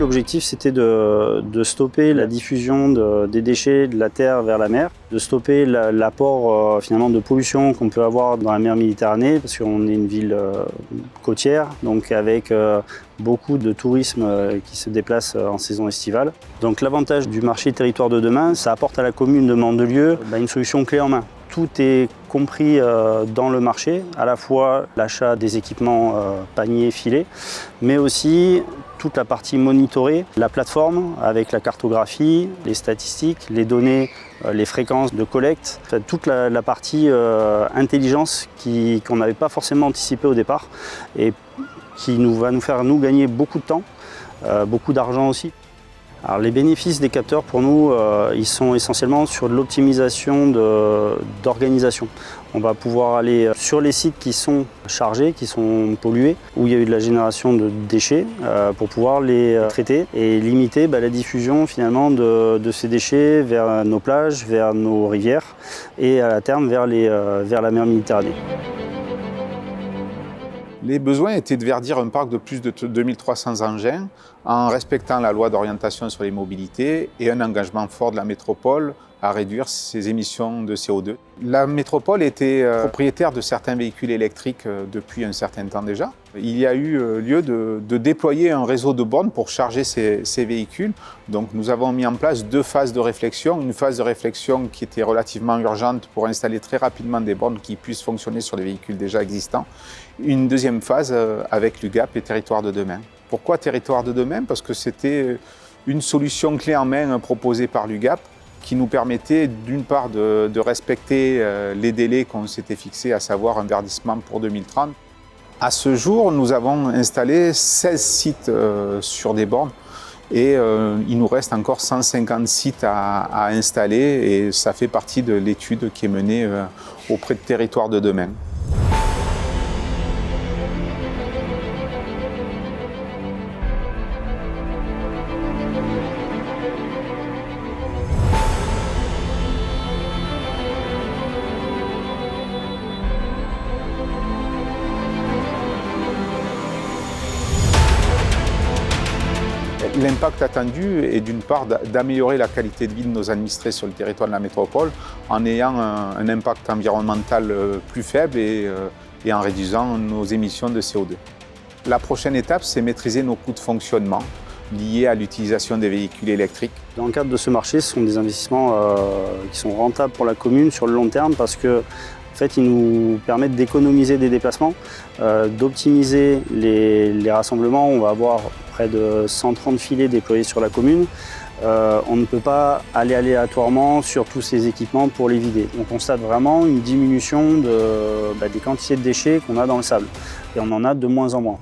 l'objectif c'était de stopper la diffusion des déchets de la terre vers la mer, de stopper l'apport finalement de pollution qu'on peut avoir dans la mer Méditerranée, parce qu'on est une ville côtière, donc avec beaucoup de tourisme qui se déplace en saison estivale. Donc l'avantage du marché territoire de demain, ça apporte à la commune de Mandelieu une solution clé en main. Tout est compris dans le marché, à la fois l'achat des équipements paniers, filets, mais aussi toute la partie monitorée, la plateforme avec la cartographie, les statistiques, les données, les fréquences de collecte, toute la partie intelligence qu'on n'avait pas forcément anticipé au départ et qui va nous faire gagner beaucoup de temps, beaucoup d'argent aussi. Alors, les bénéfices des capteurs pour nous, ils sont essentiellement sur de l'optimisation d'organisation. On va pouvoir aller sur les sites qui sont chargés, qui sont pollués, où il y a eu de la génération de déchets, pour pouvoir les traiter et limiter la diffusion finalement de ces déchets vers nos plages, vers nos rivières et à terme vers la mer Méditerranée. Les besoins étaient de verdir un parc de plus de 2300 engins en respectant la loi d'orientation sur les mobilités et un engagement fort de la métropole à réduire ses émissions de CO2. La métropole était propriétaire de certains véhicules électriques depuis un certain temps déjà. Il y a eu lieu de déployer un réseau de bornes pour charger ces véhicules. Donc nous avons mis en place 2 phases de réflexion. Une phase de réflexion qui était relativement urgente pour installer très rapidement des bornes qui puissent fonctionner sur les véhicules déjà existants. Une deuxième phase avec l'UGAP et Territoire de demain. Pourquoi Territoire de demain? Parce que c'était une solution clé en main proposée par l'UGAP qui nous permettait d'une part de respecter les délais qu'on s'était fixés, à savoir un verdissement pour 2030. À ce jour, nous avons installé 16 sites sur des bornes et il nous reste encore 150 sites à installer et ça fait partie de l'étude qui est menée auprès de Territoire de demain. L'impact attendu est d'une part d'améliorer la qualité de vie de nos administrés sur le territoire de la métropole en ayant un impact environnemental plus faible et en réduisant nos émissions de CO2. La prochaine étape, c'est maîtriser nos coûts de fonctionnement liés à l'utilisation des véhicules électriques. Dans le cadre de ce marché, ce sont des investissements qui sont rentables pour la commune sur le long terme parce que en fait, ils nous permettent d'économiser des déplacements, d'optimiser les rassemblements. On va avoir près de 130 filets déployés sur la commune. On ne peut pas aller aléatoirement sur tous ces équipements pour les vider. On constate vraiment une diminution des quantités de déchets qu'on a dans le sable. Et on en a de moins en moins.